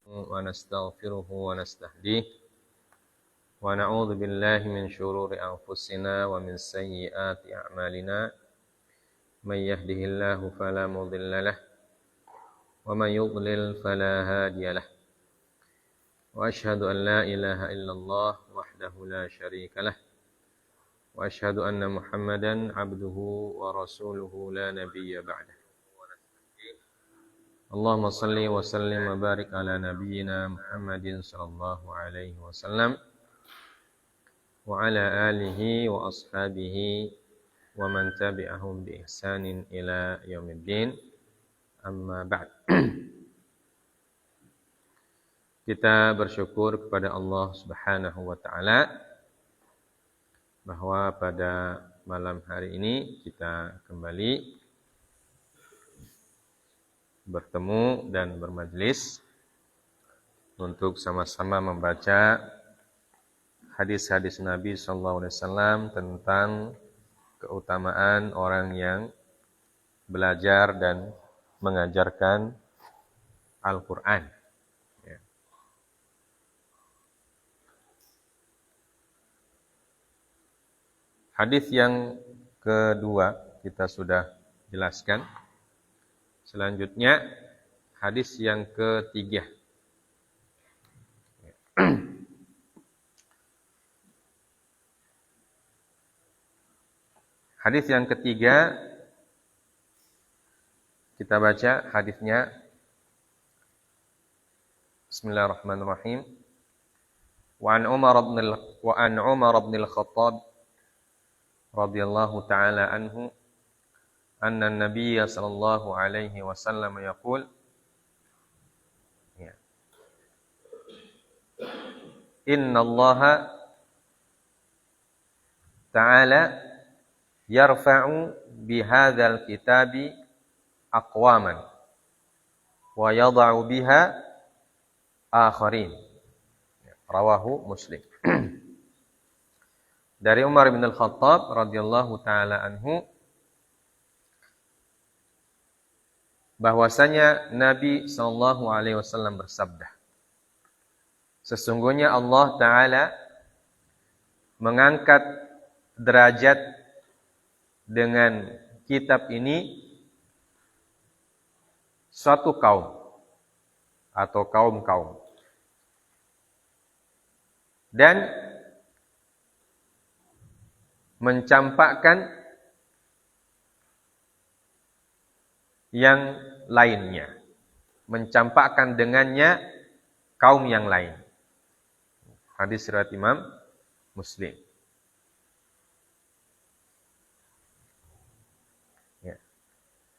ونستغفره ونستهديه ونعوذ بالله من شرور أنفسنا ومن سيئات أعمالنا من يهده الله فلا مضل له ومن يضلل فلا هادي له وأشهد أن لا إله إلا الله وحده لا شريك له وأشهد أن محمدا عبده ورسوله لا نبي بعده اللهم صل وسلم وبارك على نبينا محمد صلى الله عليه وسلم وعلى آله وأصحابه ومن تبعهم بإحسان إلى يوم الدين أما بعد. Kita bersyukur kepada Allah Subhanahu wa taala bahwa pada malam hari ini kita kembali bertemu dan bermajlis untuk sama-sama membaca hadis-hadis Nabi sallallahu alaihi wasallam tentang keutamaan orang yang belajar dan mengajarkan Al-Qur'an. Ya. Hadis yang kedua kita sudah jelaskan. Selanjutnya hadis yang ketiga. Hadis yang ketiga kita baca hadisnya. Bismillahirrahmanirrahim. Wa an Umar bin al-Khattab radhiyallahu ta'ala anhu anna an-nabiy sallallahu alaihi wasallam yaqul Inna Allah ta'ala yarfa'u bihadzal kitabi aqwaman wa yadh'u biha akharin. Rawahu Muslim. Dari Umar bin Al-Khattab radhiyallahu taala anhu bahwasanya Nabi sallallahu alaihi wasallam bersabda, sesungguhnya Allah taala mengangkat derajat dengan kitab ini suatu kaum atau kaum-kaum, dan mencampakkan yang lainnya, mencampakkan dengannya kaum yang lain. Hadis riwayat Imam Muslim. Ya.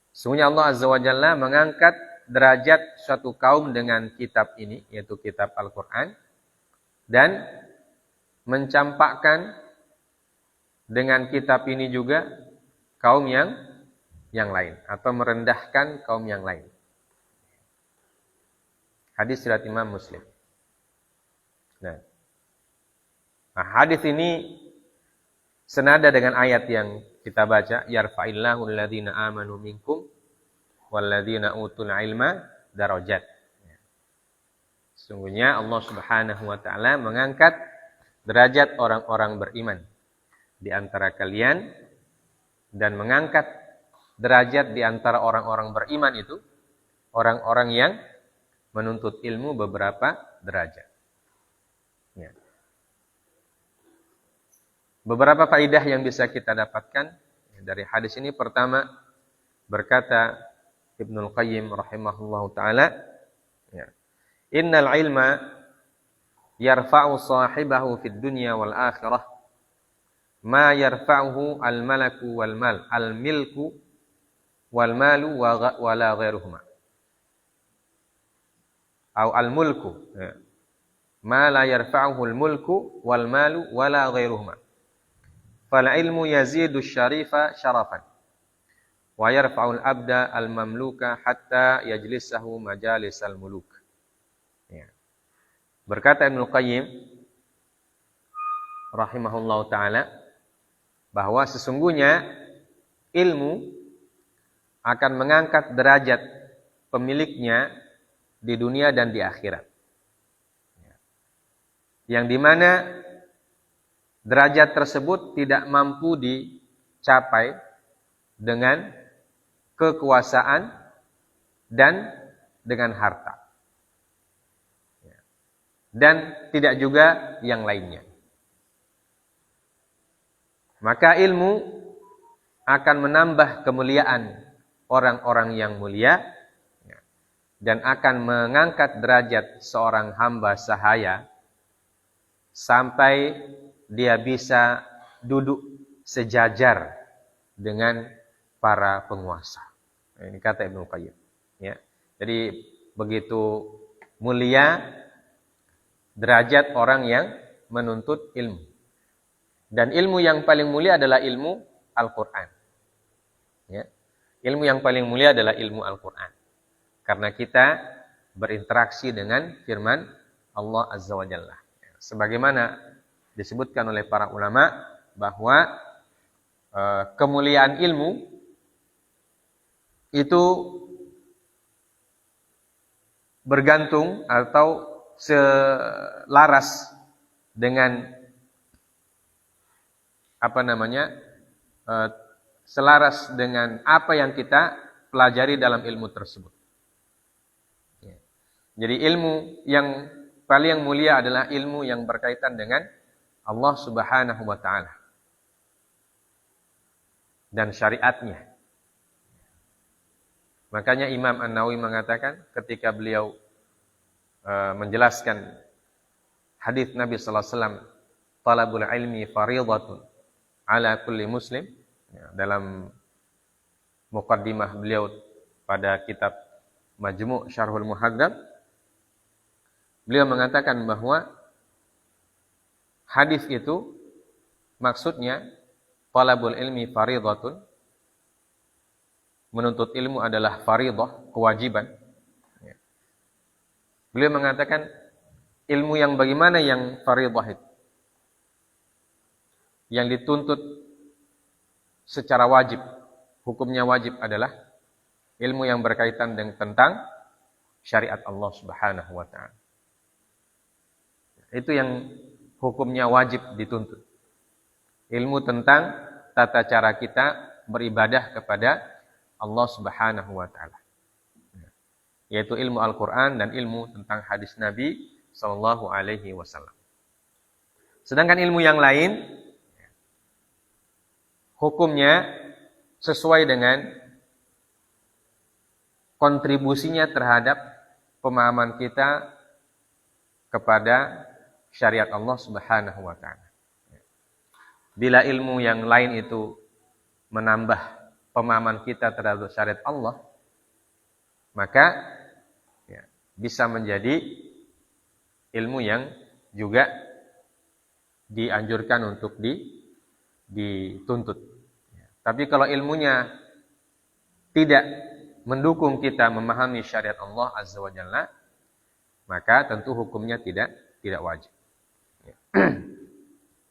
Sesungguhnya Allah Azza wa Jalla mengangkat derajat suatu kaum dengan kitab ini, yaitu kitab Al-Quran, dan mencampakkan dengan kitab ini juga kaum yang lain, atau merendahkan kaum yang lain. Hadis riwayat Imam Muslim. Nah, hadis ini senada dengan ayat yang kita baca, yarfa'illahu alladhina amanu minkum walladhina utul ilma darajat. Sesungguhnya Allah Subhanahu wa taala mengangkat derajat orang-orang beriman di antara kalian, dan mengangkat derajat di antara orang-orang beriman itu orang-orang yang menuntut ilmu beberapa derajat. Ya. Beberapa faedah yang bisa kita dapatkan dari hadis ini. Pertama, berkata Ibnul Qayyim rahimahullahu taala, ya, innal ilma yarfa'u sahibahu fid dunya wal akhirah ma yarfa'uhu al-malaku wal mal, al-milku wal malu wa la ghairuhuma. Atau al-mulku, ya. Ma la yarfa'uhu al-mulku wal malu wa la ghairuhuma. Fal ilmu yazidu syarifa syarafan wa yarfa'u al-abda al-mamluka hatta yajlisahu majalisal muluk. Ya. Berkata Ibnu Qayyim rahimahullahu taala bahwa sesungguhnya ilmu akan mengangkat derajat pemiliknya di dunia dan di akhirat. yang dimana derajat tersebut tidak mampu dicapai dengan kekuasaan dan dengan harta. Dan tidak juga yang lainnya. Maka ilmu akan menambah kemuliaan orang-orang yang mulia dan akan mengangkat derajat seorang hamba sahaya sampai dia bisa duduk sejajar dengan para penguasa. Ini kata Ibnu Qayyim. Ya. Jadi begitu mulia derajat orang yang menuntut ilmu. Dan ilmu yang paling mulia adalah ilmu Al-Quran. Ya. Ilmu yang paling mulia adalah ilmu Al-Quran. Karena kita berinteraksi dengan firman Allah Azza wa Jalla. Sebagaimana disebutkan oleh para ulama bahwa kemuliaan ilmu itu bergantung atau selaras dengan selaras dengan apa yang kita pelajari dalam ilmu tersebut. Jadi ilmu yang paling mulia adalah ilmu yang berkaitan dengan Allah Subhanahu wa taala dan syariatnya. Makanya Imam An-Nawawi mengatakan ketika beliau menjelaskan hadis Nabi sallallahu alaihi wasallam, talabul ilmi fardhatun ala kulli muslim, dalam muqaddimah beliau pada kitab Majmu' Syarhul Muhaddab, beliau mengatakan bahwa hadis itu maksudnya talabul ilmi fardhatun, menuntut ilmu adalah fardhah, kewajiban. Beliau mengatakan ilmu yang bagaimana yang fardhah itu? Yang dituntut secara wajib, hukumnya wajib adalah ilmu yang berkaitan dengan tentang syariat Allah Subhanahu wa taala. Itu yang hukumnya wajib dituntut. Ilmu tentang tata cara kita beribadah kepada Allah Subhanahu wa taala. Yaitu ilmu Al-Qur'an dan ilmu tentang hadis Nabi sallallahu alaihi wasallam. Sedangkan ilmu yang lain hukumnya sesuai dengan kontribusinya terhadap pemahaman kita kepada syariat Allah Subhanahu wa taala. Bila ilmu yang lain itu menambah pemahaman kita terhadap syariat Allah, maka bisa menjadi ilmu yang juga dianjurkan untuk dituntut. Tapi kalau ilmunya tidak mendukung kita memahami syariat Allah Azza wa Jalla, maka tentu hukumnya tidak wajib.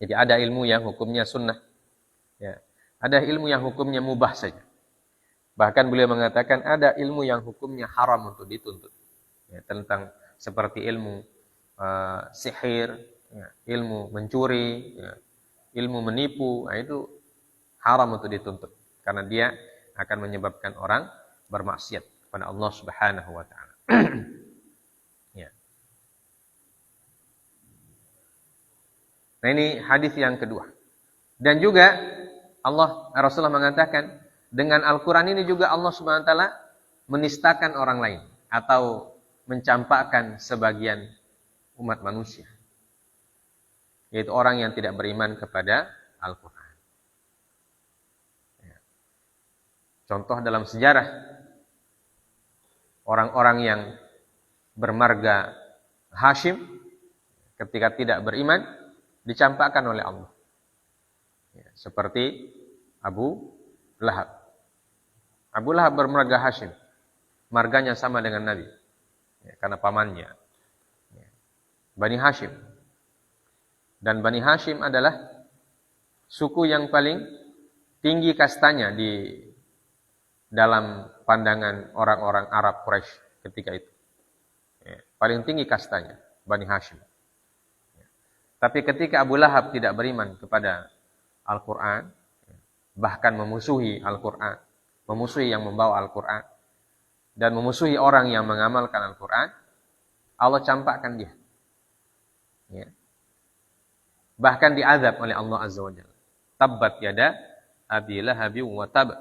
Jadi ada ilmu yang hukumnya sunnah, ada ilmu yang hukumnya mubah saja. Bahkan beliau mengatakan ada ilmu yang hukumnya haram untuk dituntut, tentang seperti ilmu sihir, ilmu mencuri, ilmu menipu, itu haram untuk dituntut karena dia akan menyebabkan orang bermaksiat kepada Allah Subhanahu wa taala. Nah, ini hadis yang kedua. Dan juga Rasulullah mengatakan dengan Al-Quran ini juga Allah Subhanahu wa taala menistakan orang lain atau mencampakkan sebagian umat manusia, yaitu orang yang tidak beriman kepada Al-Quran. Contoh dalam sejarah, orang-orang yang bermarga Hashim ketika tidak beriman dicampakkan oleh Allah. Seperti Abu Lahab. Abu Lahab bermarga Hashim. Marganya sama dengan Nabi. Karena pamannya. Bani Hashim. Dan Bani Hashim adalah suku yang paling tinggi kastanya di dalam pandangan orang-orang Arab Quraisy ketika itu. Paling tinggi kastanya Bani Hashim. Tapi ketika Abu Lahab tidak beriman kepada Al-Quran, bahkan memusuhi Al-Quran, memusuhi yang membawa Al-Quran, dan memusuhi orang yang mengamalkan Al-Quran, Allah campakkan dia. Ya. Bahkan diazab oleh Allah Azza wa Jalla. Tabbat yada Abi Lahabi wa tab.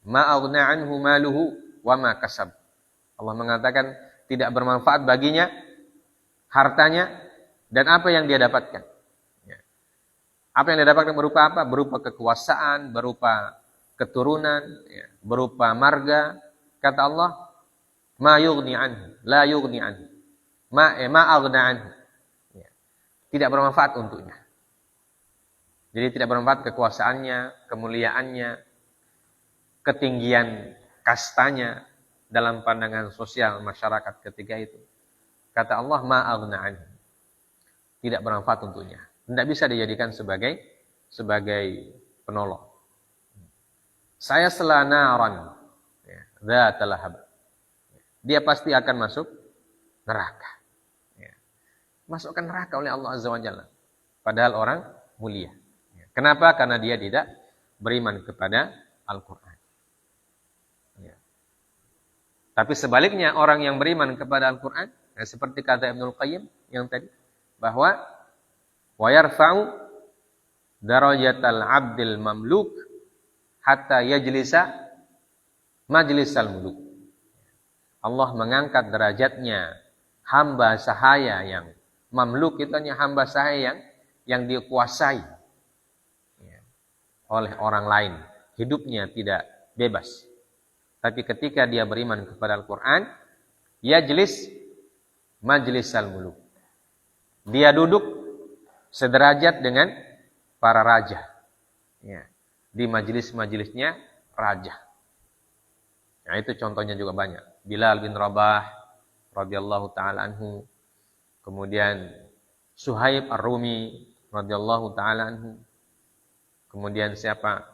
Ma aghna anhu maluhu wa ma kasab. Allah mengatakan tidak bermanfaat baginya hartanya dan apa yang dia dapatkan. Ya. Apa yang dia dapatkan berupa apa? Berupa kekuasaan, berupa keturunan, ya, berupa marga. Kata Allah, ma yughni anhu, la yughni anhu. Ma aghna anhu. Ya. Tidak bermanfaat untuknya. Jadi tidak bermanfaat kekuasaannya, kemuliaannya, ketinggian kastanya dalam pandangan sosial masyarakat ketika itu. Kata Allah, ma aghna anhu. Tidak bermanfaat untuknya. Tidak bisa dijadikan sebagai penolong. Saya selanaran, dzatal lahab. Dia pasti akan masuk neraka. Masukkan neraka oleh Allah Azza wa Jalla. Padahal orang mulia. Kenapa? Karena dia tidak beriman kepada Al-Quran. Ya. Tapi sebaliknya orang yang beriman kepada Al-Quran, ya, seperti kata Ibnul Qayyim yang tadi, bahwa wa yarfa'u darajatal 'abdil mamluk hatta yajlisa majlisal muluk. Allah mengangkat derajatnya hamba sahaya yang mamluk, itu hanya hamba sahaya yang dikuasai oleh orang lain, hidupnya tidak bebas. Tapi ketika dia beriman kepada Al-Quran, yajlis majlisal muluk. Dia duduk sederajat dengan para raja. Ya, di majelis-majelisnya raja. Nah, itu contohnya juga banyak. Bilal bin Rabah radhiyallahu taala anhu. Kemudian Suhaib Ar-Rumi radhiyallahu taala anhu. Kemudian siapa?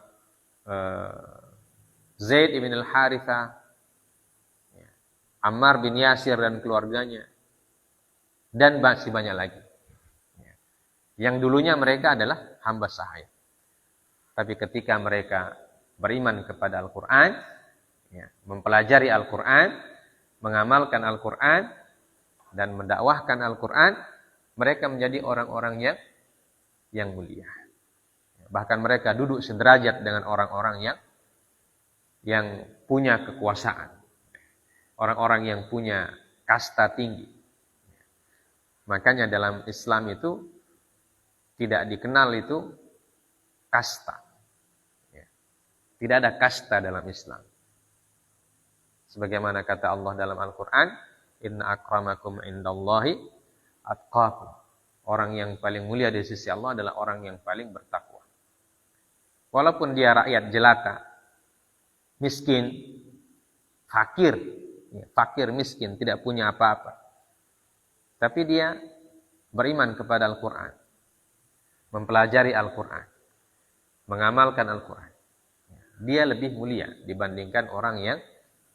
Zaid ibn al-Harithah, Ammar bin Yasir dan keluarganya, dan masih banyak lagi. Yang dulunya mereka adalah hamba sahaya. Tapi ketika mereka beriman kepada Al-Quran, mempelajari Al-Quran, mengamalkan Al-Quran, dan mendakwahkan Al-Quran, mereka menjadi orang-orang yang mulia. Bahkan mereka duduk sederajat dengan orang-orang yang punya kekuasaan. Orang-orang yang punya kasta tinggi. Makanya dalam Islam itu tidak dikenal itu kasta. Tidak ada kasta dalam Islam. Sebagaimana kata Allah dalam Al-Quran, inna akramakum indallahi atqakum. Orang yang paling mulia di sisi Allah adalah orang yang paling bertakwa. Walaupun dia rakyat jelata, miskin, fakir miskin, tidak punya apa-apa. Tapi dia beriman kepada Al-Quran, mempelajari Al-Quran, mengamalkan Al-Quran. Dia lebih mulia dibandingkan orang yang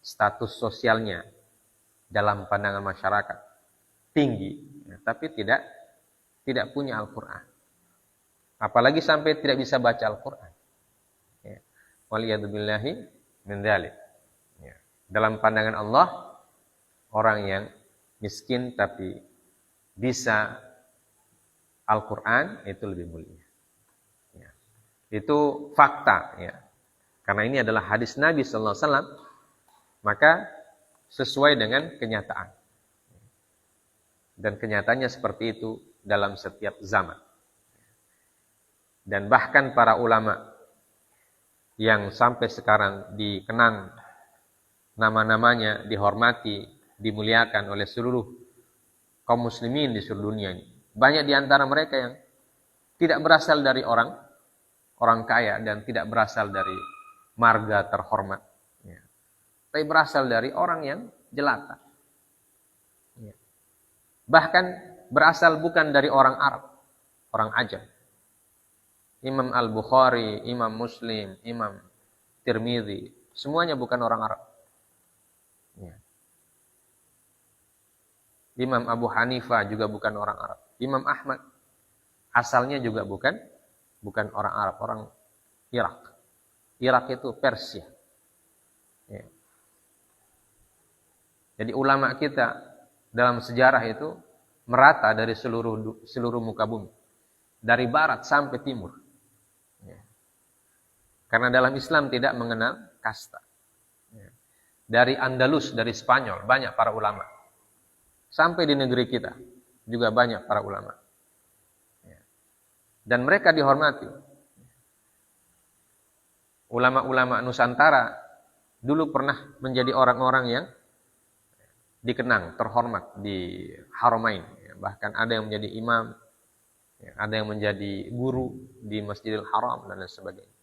status sosialnya dalam pandangan masyarakat tinggi, tapi tidak punya Al-Quran. Apalagi sampai tidak bisa baca Al-Quran. Waliyadzubillahi min dzalik. Dalam pandangan Allah, orang yang miskin tapi bisa Al-Quran itu lebih mulia. Itu fakta. Karena ini adalah hadis Nabi sallallahu alaihi wasallam, maka sesuai dengan kenyataan. Dan kenyataannya seperti itu dalam setiap zaman. Dan bahkan para ulama yang sampai sekarang dikenang nama-namanya, dihormati, dimuliakan oleh seluruh kaum muslimin di seluruh dunia ini. Banyak di antara mereka yang tidak berasal dari orang kaya dan tidak berasal dari marga terhormat. Tapi berasal dari orang yang jelata. Bahkan berasal bukan dari orang Arab, orang Ajam. Imam Al-Bukhari, Imam Muslim, Imam Tirmidzi, semuanya bukan orang Arab. Imam Abu Hanifah juga bukan orang Arab. Imam Ahmad Asalnya juga bukan orang Arab, orang Irak. Irak itu Persia. Ya. Jadi ulama kita dalam sejarah itu merata dari seluruh muka bumi, dari barat sampai timur. Ya. Karena dalam Islam tidak mengenal kasta. Ya. Dari Andalus, dari Spanyol, banyak para ulama. Sampai di negeri kita juga banyak para ulama. Ya. Dan mereka dihormati. Ulama-ulama Nusantara dulu pernah menjadi orang-orang yang dikenang, terhormat di Haramain. Bahkan ada yang menjadi imam, ada yang menjadi guru di Masjidil Haram, dan lain sebagainya.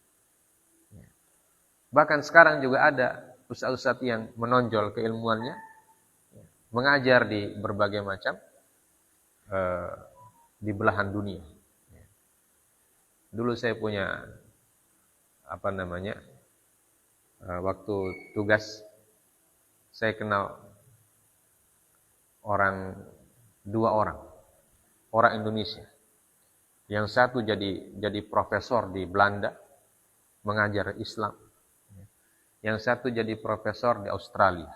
Bahkan sekarang juga ada ustaz-ustaz yang menonjol keilmuannya, mengajar di berbagai macam di belahan dunia. Dulu saya punya waktu tugas, saya kenal dua orang Indonesia. Yang satu jadi profesor di Belanda, mengajar Islam. Yang satu jadi profesor di Australia.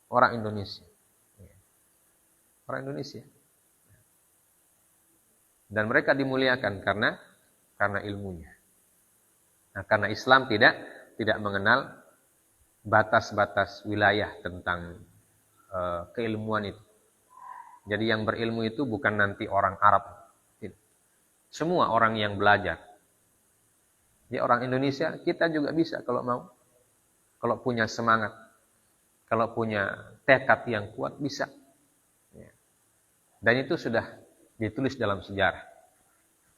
Orang Indonesia. Orang Indonesia. Dan mereka dimuliakan karena ilmunya. Nah, karena Islam tidak mengenal batas-batas wilayah tentang keilmuan itu. Jadi yang berilmu itu bukan nanti orang Arab. Semua orang yang belajar. Jadi orang Indonesia, kita juga bisa kalau mau. Kalau punya semangat. Kalau punya tekad yang kuat, bisa. Dan itu sudah ditulis dalam sejarah.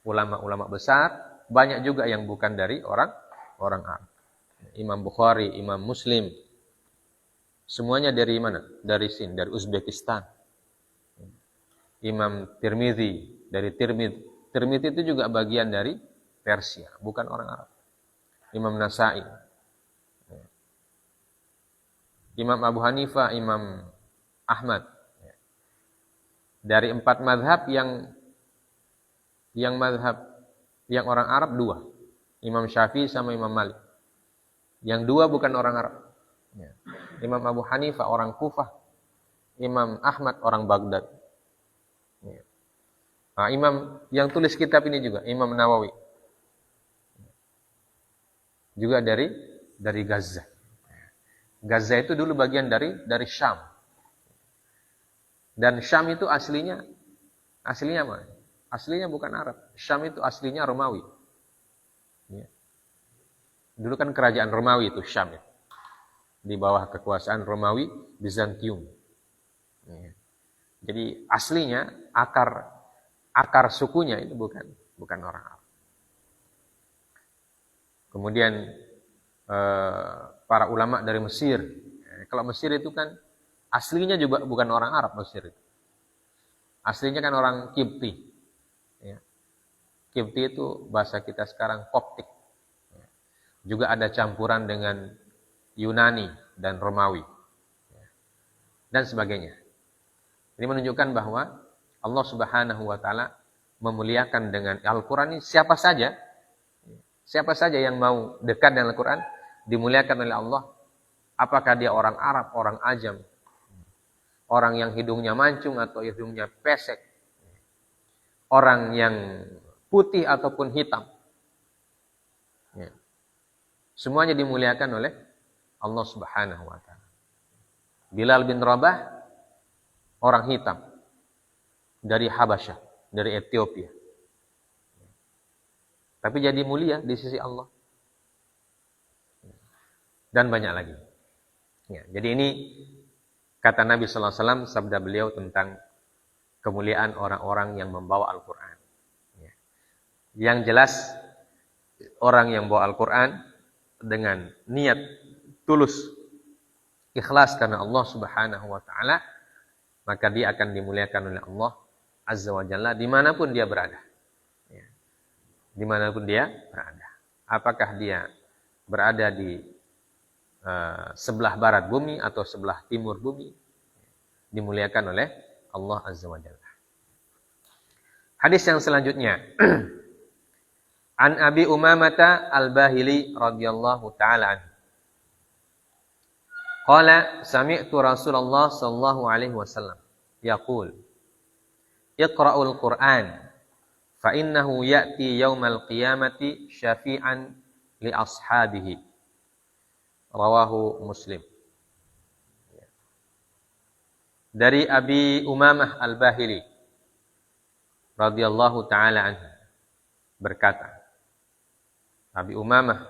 Ulama-ulama besar, banyak juga yang bukan dari orang Arab. Imam Bukhari, Imam Muslim, semuanya dari mana? Dari Sind, dari Uzbekistan. Imam Tirmidzi, dari Tirmidzi. Tirmidzi itu juga bagian dari Persia, bukan orang Arab. Imam Nasa'i. Imam Abu Hanifah, Imam Ahmad. Dari 4 mazhab yang orang Arab 2. Imam Syafi'i sama Imam Malik. Yang 2 bukan orang Arab. Imam Abu Hanifah orang Kufah, Imam Ahmad orang Baghdad. Nah, imam yang tulis kitab ini juga Imam Nawawi. Juga dari Gaza. Gaza itu dulu bagian dari Syam. Dan Syam itu aslinya mana? Aslinya bukan Arab. Syam itu aslinya Romawi. Dulu kan kerajaan Romawi itu Syam itu. Di bawah kekuasaan Romawi Bizantium. Jadi aslinya akar sukunya itu bukan orang Arab. Kemudian para ulama dari Mesir. Kalau Mesir itu kan aslinya juga bukan orang Arab Mesir itu. Aslinya kan orang Kipti. Kipti itu bahasa kita sekarang Koptik. Juga ada campuran dengan Yunani dan Romawi. Dan sebagainya. Ini menunjukkan bahwa Allah Subhanahu wa taala memuliakan dengan Al-Qur'an ini siapa saja yang mau dekat dengan Al-Qur'an dimuliakan oleh Allah. Apakah dia orang Arab, orang Ajam, orang yang hidungnya mancung atau hidungnya pesek, orang yang putih ataupun hitam. Semuanya dimuliakan oleh Allah Subhanahu wa taala. Bilal bin Rabah orang hitam dari Habasyah, dari Ethiopia. Tapi jadi mulia di sisi Allah. Dan banyak lagi. Jadi ini kata Nabi sallallahu alaihi wasallam, sabda beliau tentang kemuliaan orang-orang yang membawa Al-Qur'an. Yang jelas orang yang bawa Al-Qur'an dengan niat tulus, ikhlas karena Allah Subhanahu wa taala, maka dia akan dimuliakan oleh Allah Azza wa Jalla dimanapun dia berada. Dimanapun dia berada. Apakah dia berada di sebelah barat bumi atau sebelah timur bumi, dimuliakan oleh Allah Azza wa Jalla. Hadis yang selanjutnya. An Abi Umamah Al-Bahili radhiyallahu taala anhu. Qala sami'tu Rasulullah sallallahu alaihi wasallam yaqul Iqra'ul Qur'an fa innahu ya'ti yaumal qiyamati syafi'an li ashabihi. Rawahu Muslim. Dari Abi Umamah Al-Bahili radhiyallahu taala anhu berkata, Abi Umamah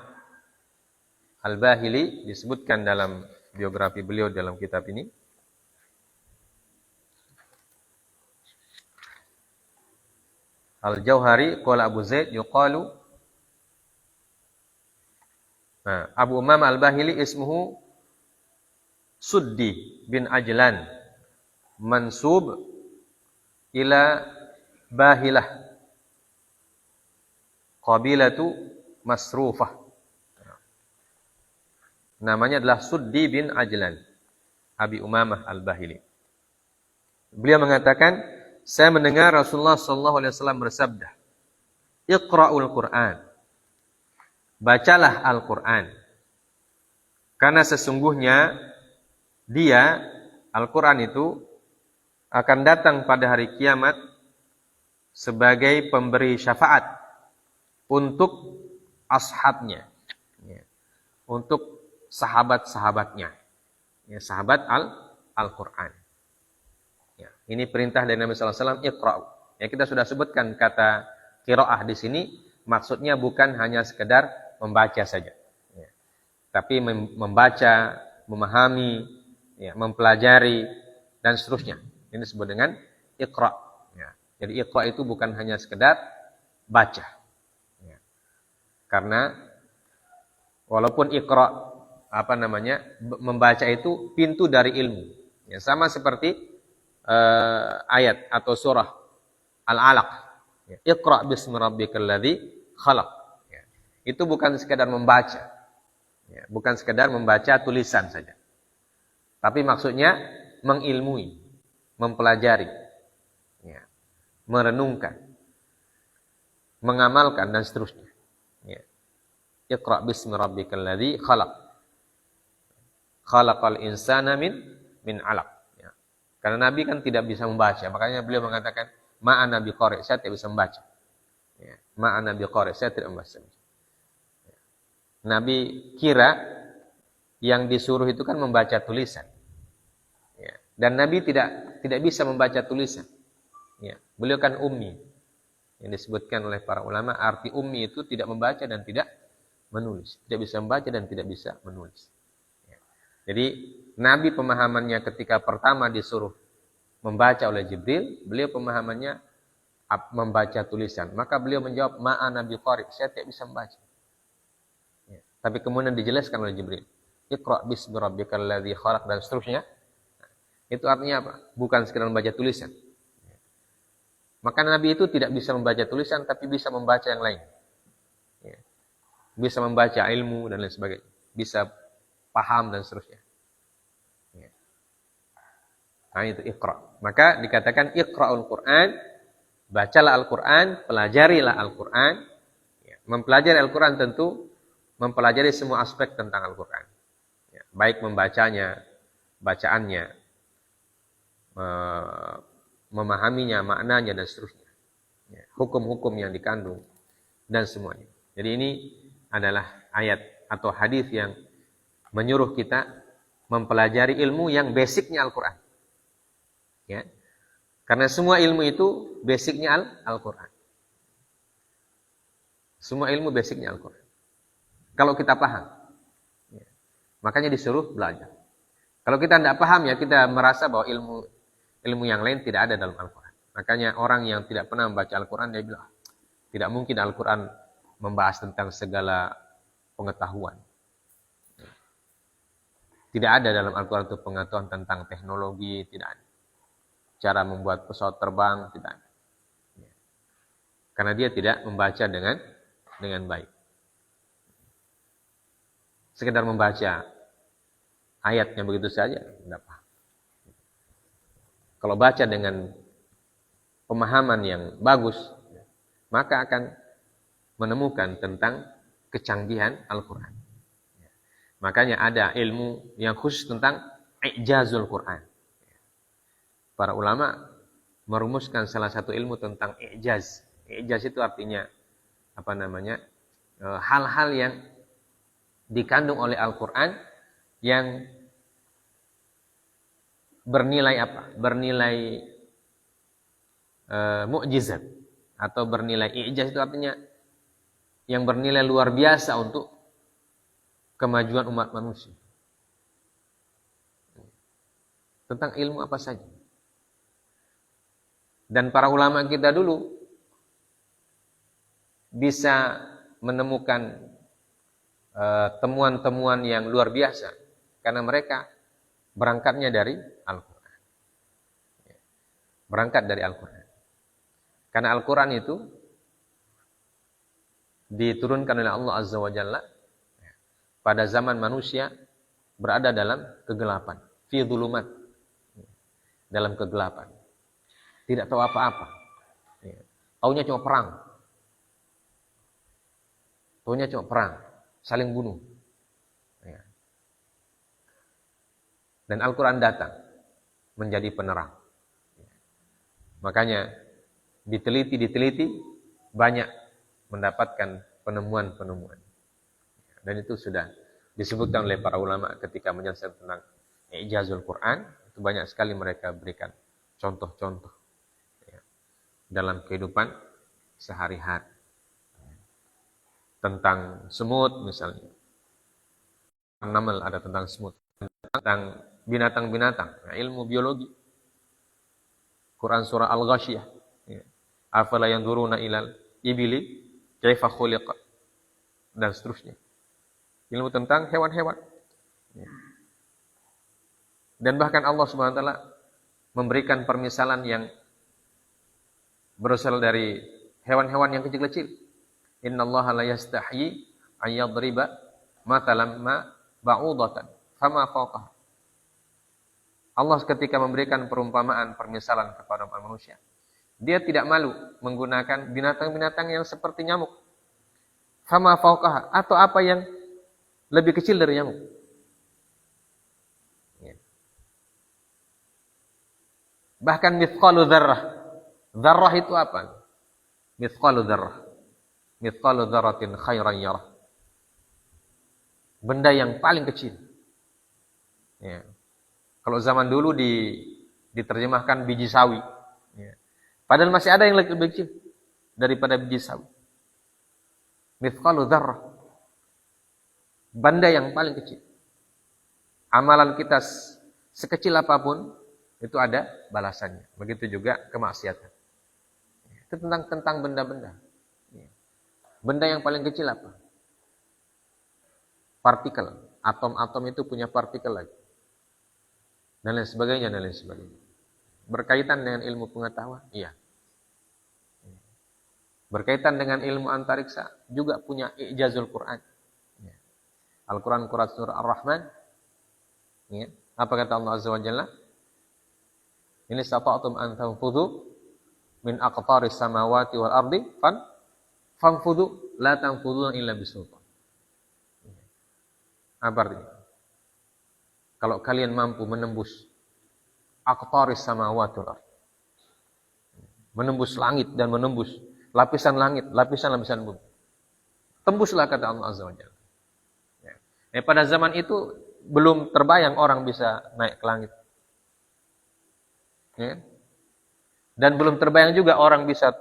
Al-Bahili disebutkan dalam biografi beliau dalam kitab ini. Al-Jauhari qala Abu Zaid yuqalu. Nah, Abu Umamah Al-Bahili ismuhu Suddi bin Ajlan mansub ila Bahilah qabilatu Masrufah. Namanya adalah Suddi bin Ajlan, Abi Umamah Al-Bahili. Beliau mengatakan, saya mendengar Rasulullah sallallahu alaihi wasallam bersabda, Iqra'ul Qur'an. Bacalah Al-Qur'an. Karena sesungguhnya dia, Al-Qur'an itu akan datang pada hari kiamat sebagai pemberi syafaat untuk ashabnya, untuk sahabat-sahabatnya, sahabat Al-Qur'an. Ini perintah dari Nabi sallallahu alaihi wasallam, Iqra'. Kita sudah sebutkan kata qiraah di sini maksudnya bukan hanya sekedar membaca saja. Tapi membaca, memahami, mempelajari dan seterusnya. Ini disebut dengan Iqra'. Jadi Iqra' itu bukan hanya sekedar baca. Karena walaupun Iqra' membaca itu pintu dari ilmu. Sama seperti ayat atau surah Al-Alaq. Iqra' bismi rabbikal ladzi khalaq. Itu bukan sekedar membaca. Bukan sekedar membaca tulisan saja. Tapi maksudnya mengilmui, mempelajari, merenungkan, mengamalkan dan seterusnya. Iqra' bismi rabbikal ladzi khalaq. Khalaqal insana min 'alaq. Karena Nabi kan tidak bisa membaca, makanya beliau mengatakan ma'ana biqari', saya tidak bisa membaca. Ma'ana biqari', saya tidak membaca. Nabi kira yang disuruh itu kan membaca tulisan. Dan Nabi tidak bisa membaca tulisan. Beliau kan ummi. Yang disebutkan oleh para ulama, arti ummi itu tidak membaca dan tidak menulis. Tidak bisa membaca dan tidak bisa menulis. Jadi Nabi pemahamannya ketika pertama disuruh membaca oleh Jibril, beliau pemahamannya membaca tulisan. Maka beliau menjawab, ma'ana biqari', saya tidak bisa membaca. Tapi kemudian dijelaskan oleh Jibril, Iqra' bismi rabbikal ladzi khalaq dan seterusnya. Itu artinya apa? Bukan sekedar membaca tulisan. Maka Nabi itu tidak bisa membaca tulisan, tapi bisa membaca yang lain. Bisa membaca ilmu dan lain sebagainya. Bisa paham dan seterusnya. Nah itu Iqra'. Maka dikatakan Iqra'ul Qur'an, bacalah Al-Qur'an, pelajarilah Al-Qur'an. Mempelajari Al-Qur'an tentu mempelajari semua aspek tentang Al-Qur'an. Baik membacanya, bacaannya, memahaminya, maknanya dan seterusnya. Hukum-hukum yang dikandung dan semuanya. Jadi ini adalah ayat atau hadis yang menyuruh kita mempelajari ilmu yang basicnya Al-Qur'an. Karena semua ilmu itu basicnya Al-Qur'an. Semua ilmu basicnya Al-Qur'an. Kalau kita paham, makanya disuruh belajar. Kalau kita tidak paham kita merasa bahwa ilmu yang lain tidak ada dalam Al-Qur'an. Makanya orang yang tidak pernah membaca Al-Qur'an dia bilang, tidak mungkin Al-Qur'an membahas tentang segala pengetahuan. Tidak ada dalam Al-Qur'an itu pengetahuan tentang teknologi, tidak ada. Cara membuat pesawat terbang, tidak ada. Karena dia tidak membaca dengan baik. Sekedar membaca ayatnya begitu saja, tidak paham. Kalau baca dengan pemahaman yang bagus, maka akan menemukan tentang kecanggihan Al-Quran. Makanya ada ilmu yang khusus tentang i'jazul Quran. Para ulama merumuskan salah satu ilmu tentang i'jaz. I'jaz itu artinya hal-hal yang dikandung oleh Al-Quran yang bernilai Bernilai mukjizat atau bernilai i'jaz, itu artinya yang bernilai luar biasa untuk kemajuan umat manusia. Tentang ilmu apa saja. Dan para ulama kita dulu bisa menemukan temuan-temuan yang luar biasa karena mereka berangkatnya dari Al-Quran. Berangkat dari Al-Quran. Karena Al-Quran itu diturunkan oleh Allah Azza wa Jalla pada zaman manusia berada dalam kegelapan, fi dhulumat, dalam kegelapan, tidak tahu apa-apa, taunya cuma perang, saling bunuh, dan Al-Quran datang menjadi penerang. Makanya diteliti banyak mendapatkan penemuan-penemuan. Dan itu sudah disebutkan oleh para ulama ketika menjelaskan tentang i'jazul Quran. Itu banyak sekali mereka berikan contoh-contoh dalam kehidupan sehari-hari. Tentang semut misalnya. Namal ada tentang semut. Tentang binatang-binatang. Ilmu biologi. Quran surah Al-Ghasyiyah. Afala yanzuruna ilal ibili kaifa khuliqat, dan seterusnya. Ilmu tentang hewan-hewan. Dan bahkan Allah Subhanahu wa taala memberikan permisalan yang berasal dari hewan-hewan yang kecil-kecil. Innallaha la yastahyi ay yadriba matalan ma ba'udatan fama fawqaha. Allah ketika memberikan perumpamaan, permisalan kepada manusia, dia tidak malu menggunakan binatang-binatang yang seperti nyamuk. Fama fawqaha, atau apa yang lebih kecil dari nyamuk. Bahkan mithqalu dzarrah. Dzarrah itu apa? Mithqalu dzarrah. Mithqalu dzarratin khairan yarah. Benda yang paling kecil. Ya. Kalau zaman dulu diterjemahkan biji sawi. Ya. Padahal masih ada yang lebih kecil daripada biji sawi. Mithqalu dzarrah. Benda yang paling kecil. Amalan kita sekecil apapun itu ada balasannya. Begitu juga kemaksiatan. Itu tentang benda-benda. Benda yang paling kecil apa? Partikel. Atom-atom itu punya partikel lagi. Dan lain sebagainya, dan lain sebagainya. Berkaitan dengan ilmu pengetahuan? Iya. Berkaitan dengan ilmu antariksa? Juga punya i'jazul Quran. Al-Quran surah Ar-Rahman. Apa kata Allah Azza wa Jalla? Ini stata'tum an tanfudhu min aqtaris samawati wal ardi fanfudhu la tanfudhuna illa bisultan. Apa artinya? Kalau kalian mampu menembus aqtaris samawati wal ardi, menembus langit dan menembus lapisan langit, lapisan-lapisan bumi, tembuslah, kata Allah Azza wa Jalla. Pada zaman itu belum terbayang orang bisa naik ke langit. Dan belum terbayang juga orang bisa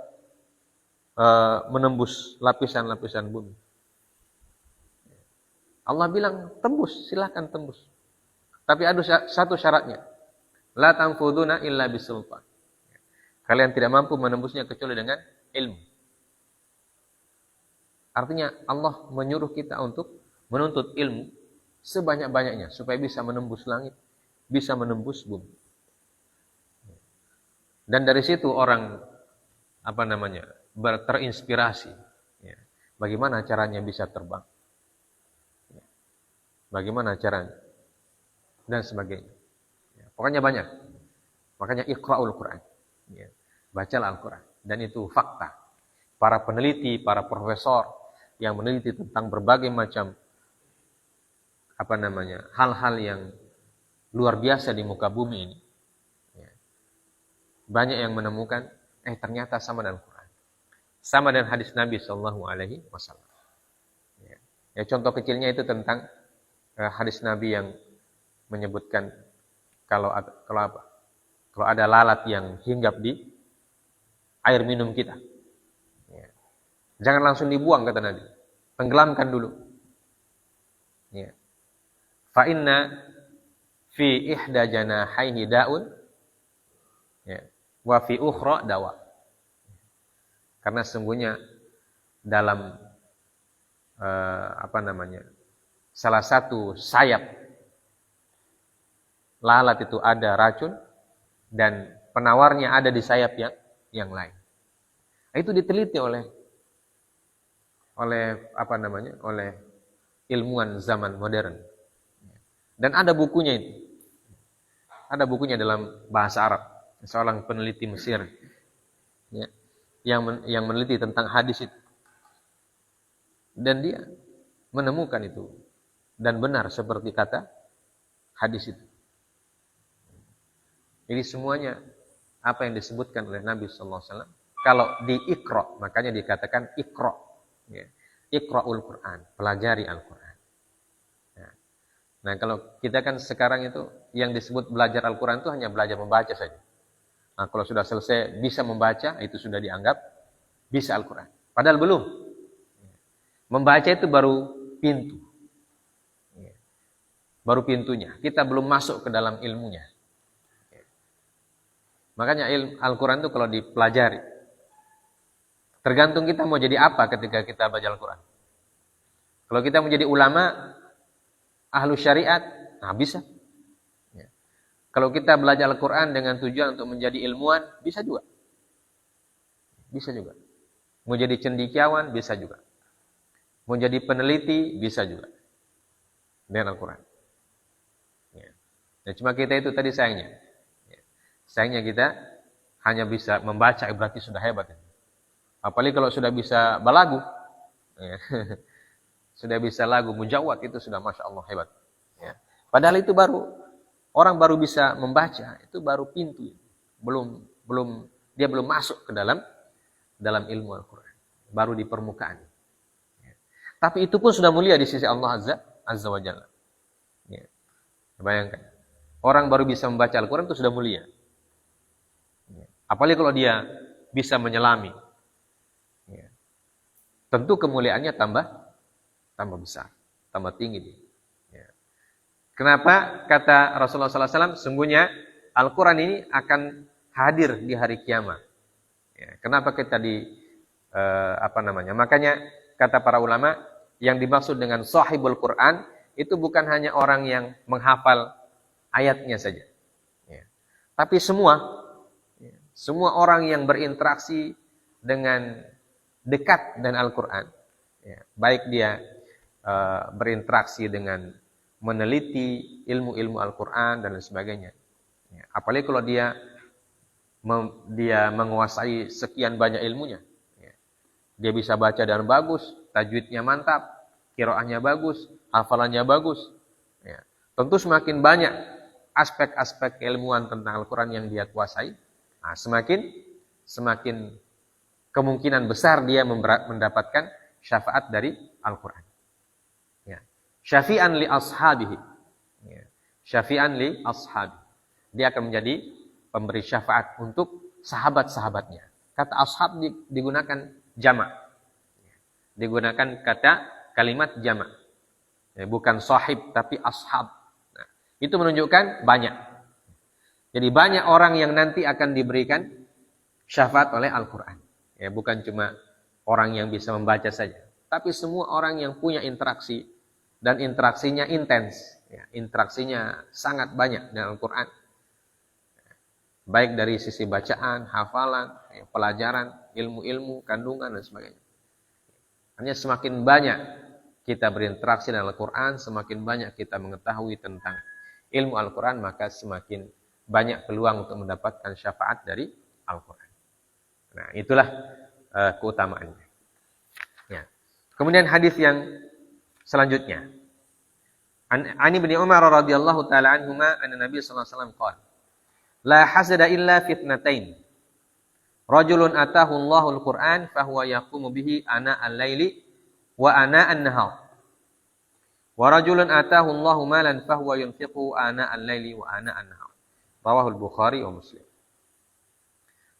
menembus lapisan-lapisan bumi. Allah bilang, tembus, silakan tembus. Tapi ada satu syaratnya. La tanfuduna illa bisultan. Kalian tidak mampu menembusnya kecuali dengan ilmu. Artinya Allah menyuruh kita untuk menuntut ilmu sebanyak-banyaknya supaya bisa menembus langit, bisa menembus bumi. Dan dari situ orang terinspirasi. Bagaimana caranya bisa terbang? Bagaimana caranya? Dan sebagainya. Pokoknya banyak. Makanya Iqra'ul Quran. Bacalah Al-Quran. Dan itu fakta. Para peneliti, para profesor yang meneliti tentang berbagai macam hal-hal yang luar biasa di muka bumi ini, ya, banyak yang menemukan ternyata sama dengan Al-Quran, sama dengan hadis Nabi SAW. Ya, contoh kecilnya itu tentang hadis Nabi yang menyebutkan kalau ada lalat yang hinggap di air minum kita, ya, jangan langsung dibuang, kata Nabi, tenggelamkan dulu. Ya. Fa inna fi ihda janahaihi da'un, ya, wa fi ukhra dawa. Karena sesungguhnya dalam salah satu sayap lalat itu ada racun dan penawarnya ada di sayap yang lain. Itu diteliti oleh ilmuwan zaman modern. Dan ada bukunya itu. Ada bukunya dalam bahasa Arab. Seorang peneliti Mesir, ya, yang meneliti tentang hadis itu. Dan dia menemukan itu. Dan benar seperti kata hadis itu. Jadi semuanya apa yang disebutkan oleh Nabi SAW. Kalau di Iqra, makanya dikatakan Iqra. Ya. Iqra'ul Quran, pelajari Al-Quran. Nah, kalau kita kan sekarang itu yang disebut belajar Al-Quran itu hanya belajar membaca saja. Nah, kalau sudah selesai bisa membaca, itu sudah dianggap bisa Al-Quran. Padahal belum. Membaca itu baru pintu. Baru pintunya. Kita belum masuk ke dalam ilmunya. Makanya Al-Quran itu kalau dipelajari, tergantung kita mau jadi apa ketika kita baca Al-Quran. Kalau kita mau jadi ulama, ahlu syariat, nah bisa. Ya. Kalau kita belajar Al-Quran dengan tujuan untuk menjadi ilmuwan, bisa juga. Bisa juga. Mau jadi cendekiawan, bisa juga. Mau jadi peneliti, bisa juga. Dengan Al-Quran. Ya. Nah, cuma kita itu tadi sayangnya. Ya. Sayangnya kita hanya bisa membaca, berarti sudah hebat. Apalagi kalau sudah bisa balagu. Ya. Sudah bisa lagu mujawad, itu sudah Masya Allah hebat. Ya. Padahal itu orang baru bisa membaca, itu baru pintu. Dia belum masuk ke dalam ilmu Al-Quran. Baru di permukaan. Ya. Tapi itu pun sudah mulia di sisi Allah Azza wa Jalla. Ya. Bayangkan. Orang baru bisa membaca Al-Quran itu sudah mulia. Ya. Apalagi kalau dia bisa menyelami. Ya. Tentu kemuliaannya tambah besar, tambah tinggi dia. Ya. Kenapa kata Rasulullah SAW, sungguhnya Al-Quran ini akan hadir di hari kiamat. Ya. Kenapa kita makanya kata para ulama, yang dimaksud dengan sahibul Quran itu bukan hanya orang yang menghafal ayatnya saja. Ya. Tapi semua orang yang berinteraksi dengan dekat dengan Al-Quran. Ya. Baik dia berinteraksi dengan meneliti ilmu-ilmu Al-Quran dan lain sebagainya. Ya, apalagi kalau dia menguasai sekian banyak ilmunya. Ya. Dia bisa baca dengan bagus, tajwidnya mantap, qiraahnya bagus, hafalannya bagus. Ya. Tentu semakin banyak aspek-aspek keilmuan tentang Al-Quran yang dia kuasai, nah, semakin kemungkinan besar dia mendapatkan syafaat dari Al-Quran. Syafi'an li ashabihi. Ya. Syafi'an li ashabihi. Dia akan menjadi pemberi syafaat untuk sahabat-sahabatnya. Kata ashab digunakan jamak. Digunakan kalimat jamak. Ya, bukan sahib tapi ashab. Nah, itu menunjukkan banyak. Jadi banyak orang yang nanti akan diberikan syafaat oleh Al-Quran. Ya, bukan cuma orang yang bisa membaca saja, tapi semua orang yang punya interaksi. Dan interaksinya intens, ya, interaksinya sangat banyak dengan Al-Quran. Baik dari sisi bacaan, hafalan, ya, pelajaran, ilmu-ilmu, kandungan, dan sebagainya. Hanya semakin banyak kita berinteraksi dengan Al-Quran, semakin banyak kita mengetahui tentang ilmu Al-Quran, maka semakin banyak peluang untuk mendapatkan syafaat dari Al-Quran. Nah, itulah keutamaannya. Ya. Kemudian hadis yang selanjutnya. An Ibnu Umar radhiyallahu taala anhuma anna Nabi sallallahu alaihi wasallam qala la hasada illa fitnatain. Rajulun atahu Allahul Qur'an fahuwa yaqumu bihi ana al-laili wa ana an-nahar. Wa rajulun atahu Allahu malan fahuwa yunfiqu ana al-laili wa ana an-nahar. Rawahul Bukhari wa Muslim.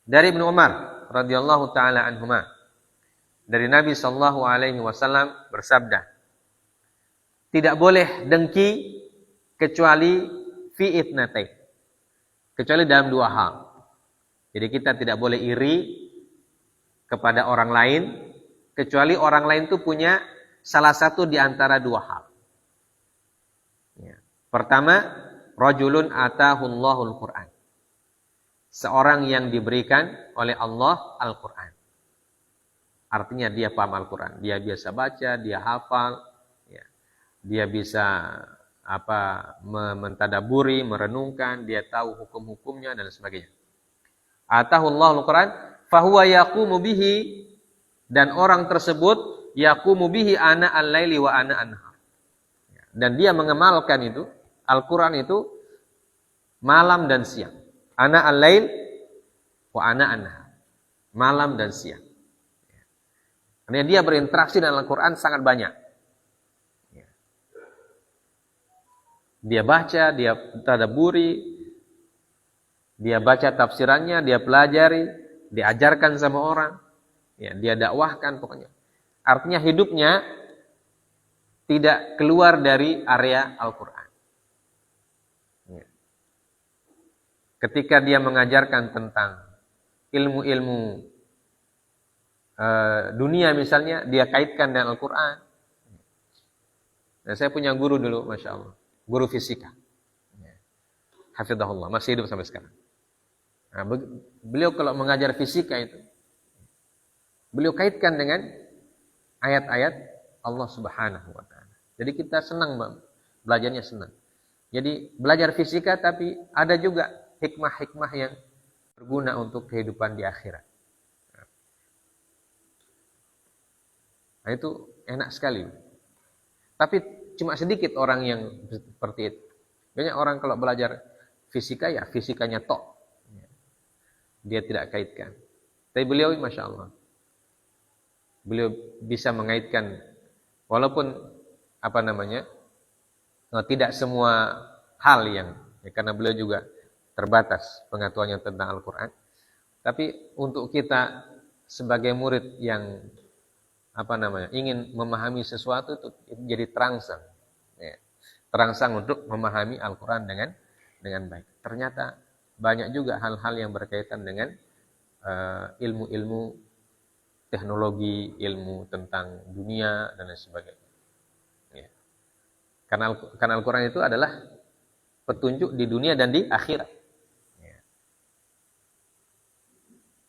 Dari Ibnu Umar radhiyallahu taala anhuma, dari Nabi sallallahu alaihi wasallam bersabda, tidak boleh dengki kecuali fi itnatain, kecuali dalam dua hal. Jadi kita tidak boleh iri kepada orang lain kecuali orang lain itu punya salah satu di antara dua hal. Ya. Pertama, rajulun atahullahul Qur'an. Seorang yang diberikan oleh Allah Al-Qur'an. Artinya dia paham Al-Qur'an, dia biasa baca, dia hafal, ya. Dia bisa mentadaburi, merenungkan, dia tahu hukum-hukumnya dan sebagainya. Atahullahul Qur'an fahuwa yaqumu bihi, dan orang tersebut yaqumu bihi ana al-laili wa ana an-nahar. Dan dia mengamalkan itu Al-Qur'an itu malam dan siang. Ana al-lail wa ana an-nahar. Malam dan siang. Karena dia berinteraksi dengan Al-Qur'an sangat banyak. Dia baca, dia tadabburi, dia baca tafsirannya, dia pelajari, diajarkan sama orang, ya, dia dakwahkan pokoknya. Artinya hidupnya tidak keluar dari area Al-Qur'an. Ya. Ketika dia mengajarkan tentang ilmu-ilmu dunia misalnya, dia kaitkan dengan Al-Qur'an. Dan saya punya guru dulu, Masya Allah, guru fisika. Hafizahullah, masih hidup sampai sekarang. Nah, beliau kalau mengajar fisika itu, beliau kaitkan dengan ayat-ayat Allah Subhanahu wa taala. Jadi kita senang, belajarnya senang. Jadi belajar fisika tapi ada juga hikmah-hikmah yang berguna untuk kehidupan di akhirat. Nah, itu enak sekali. Tapi cuma sedikit orang yang seperti itu. Banyak orang kalau belajar fisika, ya fisikanya tok. Dia tidak kaitkan. Tapi beliau, Masya Allah, beliau bisa mengaitkan, walaupun tidak semua hal yang, ya, karena beliau juga terbatas pengetahuannya tentang Al-Quran. Tapi untuk kita sebagai murid yang ingin memahami sesuatu itu jadi terangsang, ya, terangsang untuk memahami Al-Quran dengan baik. Ternyata banyak juga hal-hal yang berkaitan dengan ilmu-ilmu teknologi, ilmu tentang dunia dan lain sebagainya. Ya. Karena Al-Quran itu adalah petunjuk di dunia dan di akhirat. Ya.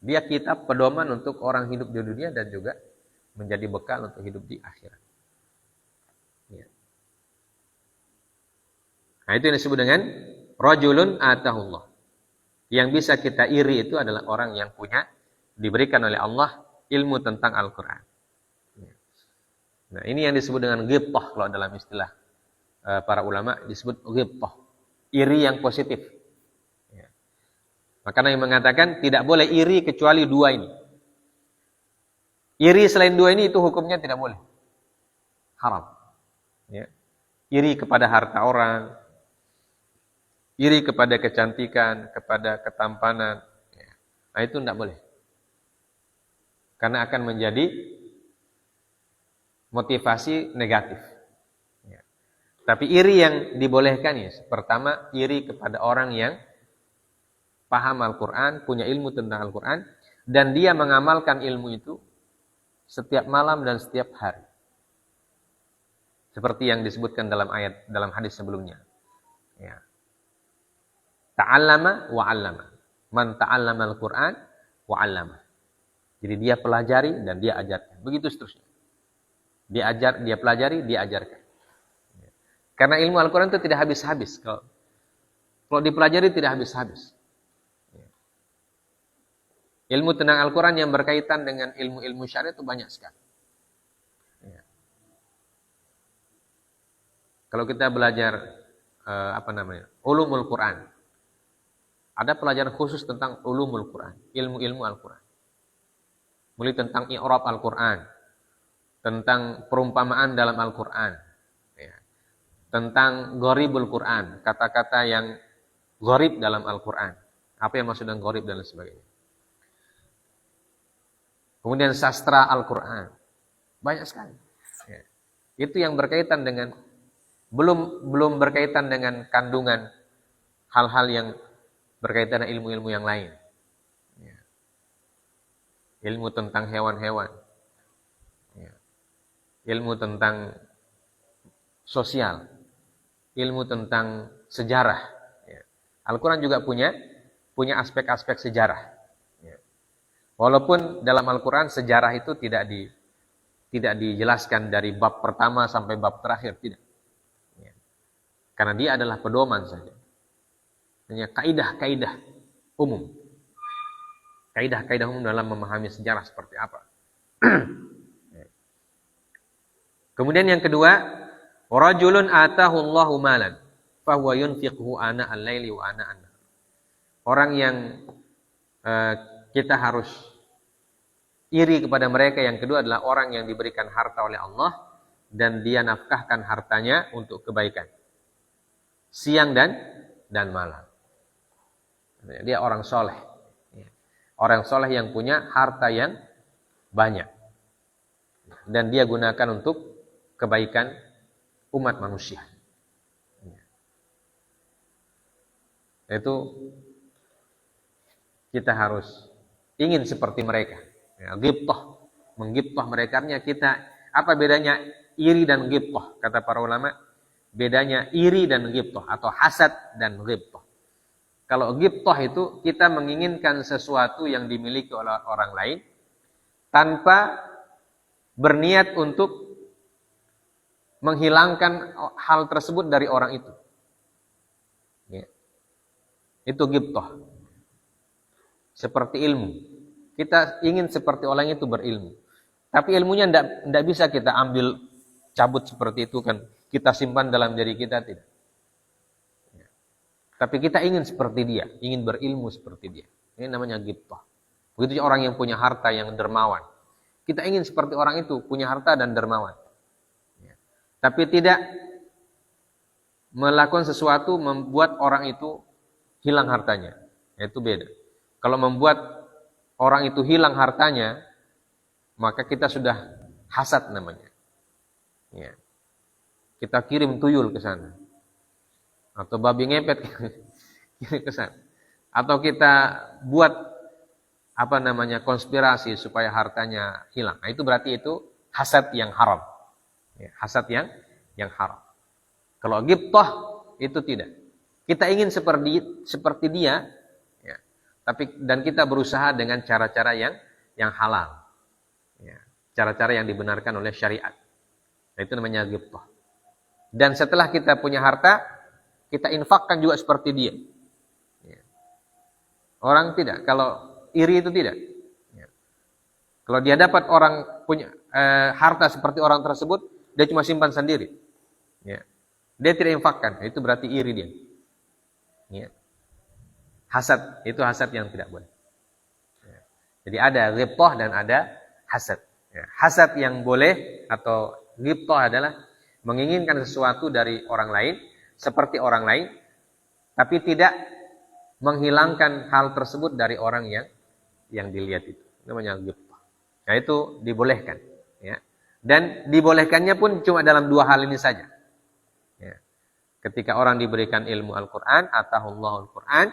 Dia kitab pedoman untuk orang hidup di dunia dan juga menjadi bekal untuk hidup di akhirat. Ya. Nah, itu yang disebut dengan rajulun atahullah. Yang bisa kita iri itu adalah orang yang diberikan oleh Allah ilmu tentang Al-Quran. Nah, ini yang disebut dengan ghibthah kalau dalam istilah para ulama, disebut ghibthah, iri yang positif. Ya. Maka Nabi mengatakan tidak boleh iri kecuali dua ini. Iri selain dua ini itu hukumnya tidak boleh, haram. Ya. Iri kepada harta orang, iri kepada kecantikan, kepada ketampanan. Ya. Nah, itu tidak boleh. Karena akan menjadi motivasi negatif. Ya. Tapi iri yang dibolehkan, ya, pertama iri kepada orang yang paham Al-Quran, punya ilmu tentang Al-Quran, dan dia mengamalkan ilmu itu setiap malam dan setiap hari. Seperti yang disebutkan dalam hadis sebelumnya. Ya. Ta'allama wa 'allama. Man ta'allama al-Qur'an wa 'allama. Jadi dia pelajari dan dia ajarkan. Begitu seterusnya. Dia pelajari, dia ajarkan. Karena ilmu Al-Qur'an itu tidak habis-habis. Kalau dipelajari tidak habis-habis. Ilmu tentang Al-Quran yang berkaitan dengan ilmu-ilmu syariat itu banyak sekali. Ya. Kalau kita belajar ulumul Quran, ada pelajaran khusus tentang ulumul Quran, ilmu-ilmu Al-Quran. Mulai tentang i'rab Al-Quran, tentang perumpamaan dalam Al-Quran, ya. Tentang gharibul Quran, kata-kata yang gharib dalam Al-Quran, apa yang maksud dengan gharib dan sebagainya. Kemudian sastra Al-Quran, banyak sekali. Ya. Itu yang berkaitan dengan belum berkaitan dengan kandungan hal-hal yang berkaitan dengan ilmu-ilmu yang lain. Ya. Ilmu tentang hewan-hewan. Ya. Ilmu tentang sosial. Ilmu tentang sejarah. Ya. Al-Quran juga punya aspek-aspek sejarah. Ya. Walaupun dalam Al-Quran sejarah itu tidak dijelaskan dari bab pertama sampai bab terakhir, tidak. Ya. Karena dia adalah pedoman saja. Hanya kaidah-kaidah umum. Kaidah-kaidah umum dalam memahami sejarah seperti apa. Kemudian yang kedua, rajulun atahu Allahu malan fa huwa yunfiquhu ana al-laili wa ana an-nahar. Orang yang kita harus iri kepada mereka, yang kedua adalah orang yang diberikan harta oleh Allah dan dia nafkahkan hartanya untuk kebaikan. Siang dan malam. Dia orang soleh. Orang soleh yang punya harta yang banyak. Dan dia gunakan untuk kebaikan umat manusia. Itu kita harus ingin seperti mereka. Ya, ghibthah, menggibthah mereka. Kita, apa bedanya iri dan ghibthah? Kata para ulama, bedanya iri dan ghibthah atau hasad dan ghibthah. Kalau ghibthah itu kita menginginkan sesuatu yang dimiliki oleh orang lain tanpa berniat untuk menghilangkan hal tersebut dari orang itu. Ya. Itu ghibthah. Seperti ilmu. Kita ingin seperti orang itu berilmu. Tapi ilmunya tidak bisa kita ambil, cabut seperti itu kan. Kita simpan dalam diri kita, tidak. Ya. Tapi kita ingin seperti dia. Ingin berilmu seperti dia. Ini namanya ghibthah. Begitu orang yang punya harta yang dermawan. Kita ingin seperti orang itu, punya harta dan dermawan. Ya. Tapi tidak melakukan sesuatu membuat orang itu hilang hartanya. Itu beda. Kalau membuat orang itu hilang hartanya, maka kita sudah hasad namanya. Ya. Kita kirim tuyul ke sana. Atau babi ngepet ke sana. Atau kita buat konspirasi supaya hartanya hilang. Nah, itu berarti itu hasad yang haram. Ya, hasad yang haram. Kalau ghibthah itu tidak. Kita ingin seperti dia, ya, dan kita berusaha dengan cara-cara yang halal. Ya, cara-cara yang dibenarkan oleh syariat. Nah, itu namanya ghibthah. Dan setelah kita punya harta, kita infakkan juga seperti dia. Ya. Orang tidak. Kalau iri itu tidak. Ya. Kalau dia dapat orang punya harta seperti orang tersebut, dia cuma simpan sendiri. Ya. Dia tidak infakkan. Itu berarti iri dia. Ya. Hasad. Itu hasad yang tidak boleh. Ya. Jadi ada ghibthah dan ada hasad. Ya. Hasad yang boleh atau ghibthah adalah menginginkan sesuatu dari orang lain, seperti orang lain, tapi tidak menghilangkan hal tersebut dari orang yang dilihat itu. Namanya ghibthah. Nah, itu dibolehkan. Ya. Dan dibolehkannya pun cuma dalam dua hal ini saja. Ya. Ketika orang diberikan ilmu Al-Quran, atahullahul Quran,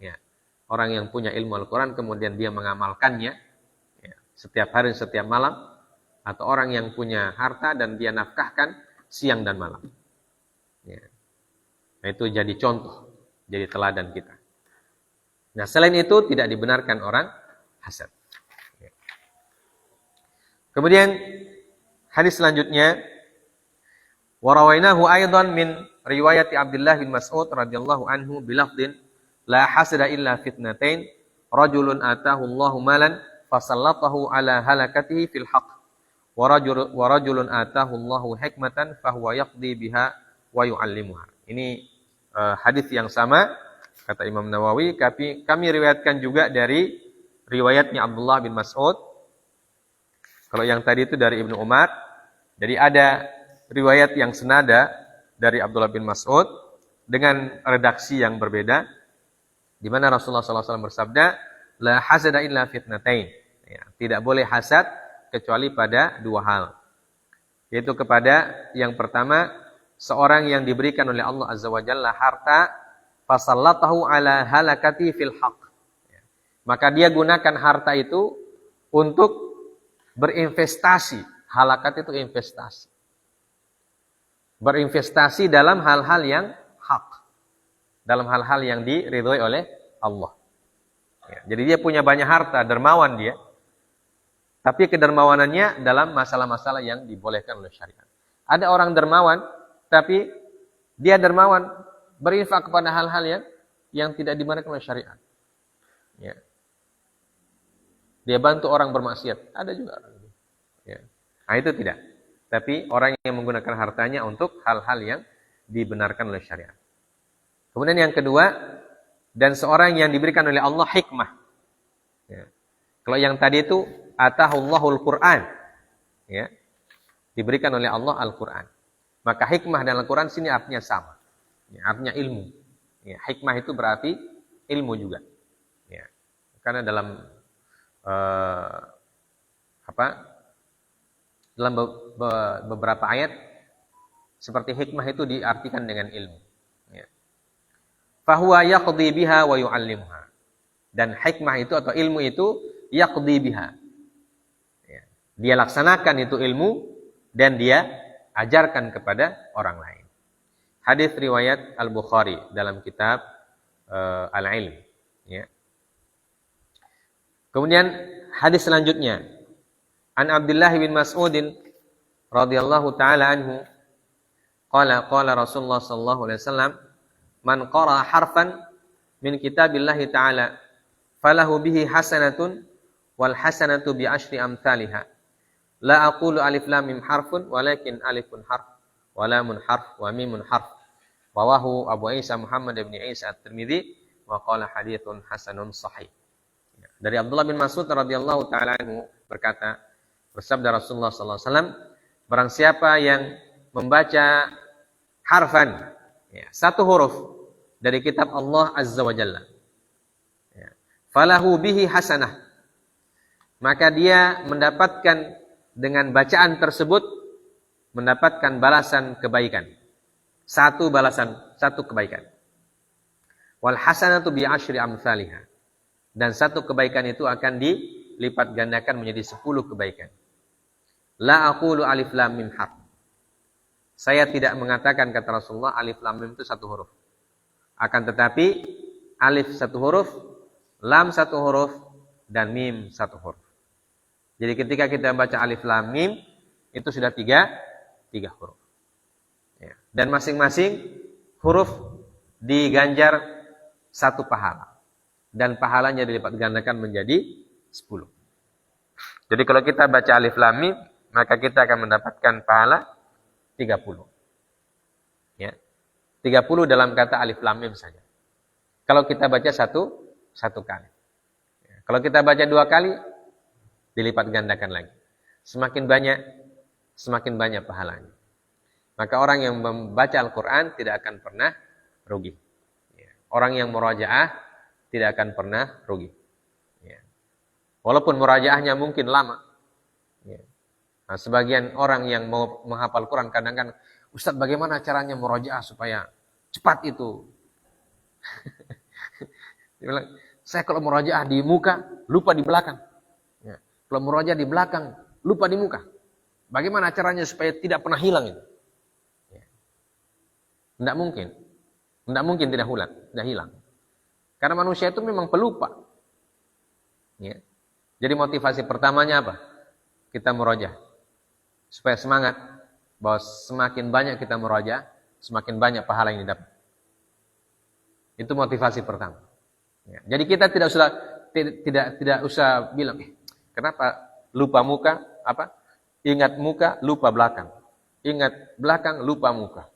ya. Orang yang punya ilmu Al-Quran kemudian dia mengamalkannya, ya, setiap hari, setiap malam, atau orang yang punya harta dan dia nafkahkan siang dan malam. Ya. Nah, itu jadi contoh, jadi teladan kita. Nah, selain itu tidak dibenarkan orang hasad. Ya. Kemudian hadis selanjutnya, warawainahu aidan min riwayat Abdullah bin Mas'ud radhiyallahu anhu bilafdin la hasada illa fitnatain rajulun atahu Allahu malan fasallatahu ala halakatihi fil haqq wa rajulun atahu Allahu hikmatan fahuwa yaqdi biha wa yu'allimuha. Ini hadis yang sama kata Imam Nawawi, tapi kami riwayatkan juga dari riwayatnya Abdullah bin Mas'ud. Kalau yang tadi itu dari Ibnu Umar. Jadi ada riwayat yang senada dari Abdullah bin Mas'ud dengan redaksi yang berbeda, di mana Rasulullah SAW bersabda, la hasada illa fitnatain. Ya, tidak boleh hasad kecuali pada dua hal. Yaitu kepada yang pertama, seorang yang diberikan oleh Allah Azza wa Jalla harta, fasallatahu ala halakati fil haqq. Ya, maka dia gunakan harta itu untuk berinvestasi. Halakat itu investasi. Berinvestasi dalam hal-hal yang hak. Dalam hal-hal yang diridhoi oleh Allah. Ya, jadi dia punya banyak harta, dermawan dia. Tapi kedermawanannya dalam masalah-masalah yang dibolehkan oleh syariat. Ada orang dermawan, tapi dia dermawan berinfak kepada hal-hal yang tidak dibenarkan oleh syariat. Ya. Dia bantu orang bermaksiat. Ada juga orang itu. Ya. Nah, itu tidak. Tapi orang yang menggunakan hartanya untuk hal-hal yang dibenarkan oleh syariat. Kemudian yang kedua, dan seorang yang diberikan oleh Allah hikmah. Ya. Kalau yang tadi itu atahullahul Qur'an. Ya. Diberikan oleh Allah Al-Qur'an. Maka hikmah dan Al-Qur'an sini artinya sama. Ya, artinya ilmu. Ya, hikmah itu berarti ilmu juga. Ya. Karena dalam dalam beberapa ayat seperti hikmah itu diartikan dengan ilmu. Ya. Fahuwa yaqdi biha wa yu'allimuha. Dan hikmah itu atau ilmu itu yaqdi biha. Ya. Dia laksanakan itu ilmu dan dia ajarkan kepada orang lain. Hadis riwayat Al-Bukhari dalam kitab Al-Ilm. Ya. Kemudian hadis selanjutnya, An Abdullah bin Mas'ud radhiyallahu taala anhu qala Rasulullah sallallahu alaihi wasallam man qara harfan min kitabillah taala falahu bihi hasanatun wal hasanatu bi asyri amsalha la aqulu alif lam mim harfun walakin alifun harf wa lamun harf wa mimun harf rawahu Abu Isa Muhammad bin Isa At-Tirmidzi wa qala haditsun hasanun sahih. Dari Abdullah bin Mas'ud radhiyallahu taala anhu berkata, bersabda Rasulullah sallallahu alaihi wasallam, barang siapa yang membaca harfan, ya, satu huruf dari kitab Allah Azza wa Jalla, ya, falahu bihi hasanah, maka dia mendapatkan dengan bacaan tersebut mendapatkan balasan kebaikan. Satu balasan, satu kebaikan. Wal hasanatu bi asyri amsalha. Dan satu kebaikan itu akan dilipat gandakan menjadi 10 kebaikan. La aqulu alif lam mim harf. Saya tidak mengatakan kata Rasulullah alif lam mim itu satu huruf. Akan tetapi alif satu huruf, lam satu huruf, dan mim satu huruf. Jadi ketika kita baca alif lam mim itu sudah tiga huruf. Ya. Dan masing-masing huruf diganjar satu pahala. Dan pahalanya dilipat gandakan menjadi 10. Jadi kalau kita baca alif lam mim, maka kita akan mendapatkan pahala 30. Ya. 30 dalam kata alif lam mim saja. Kalau kita baca satu kali. Ya. Kalau kita baca 2 kali, dilipat gandakan lagi. Semakin banyak pahalanya. Maka orang yang membaca Al-Quran tidak akan pernah rugi. Ya. Orang yang murajaah tidak akan pernah rugi. Ya. Walaupun murajaahnya mungkin lama. Ya. Nah, sebagian orang yang mau menghafal Quran kadang-kadang, Ustaz bagaimana caranya murajaah supaya cepat itu? Dia bilang, saya kalau murajaah di muka, lupa di belakang. Ya. Kalau murajaah di belakang, lupa di muka. Bagaimana caranya supaya tidak pernah hilang itu? Ya. Tidak mungkin tidak hilang. Karena manusia itu memang pelupa. Ya. Jadi motivasi pertamanya apa? Kita murajaah. Supaya semangat bahwa semakin banyak kita murajaah, semakin banyak pahala yang didapat. Itu motivasi pertama. Ya. Jadi kita tidak usah tidak usah bilang, kenapa lupa muka, ingat muka, lupa belakang. Ingat belakang, lupa muka.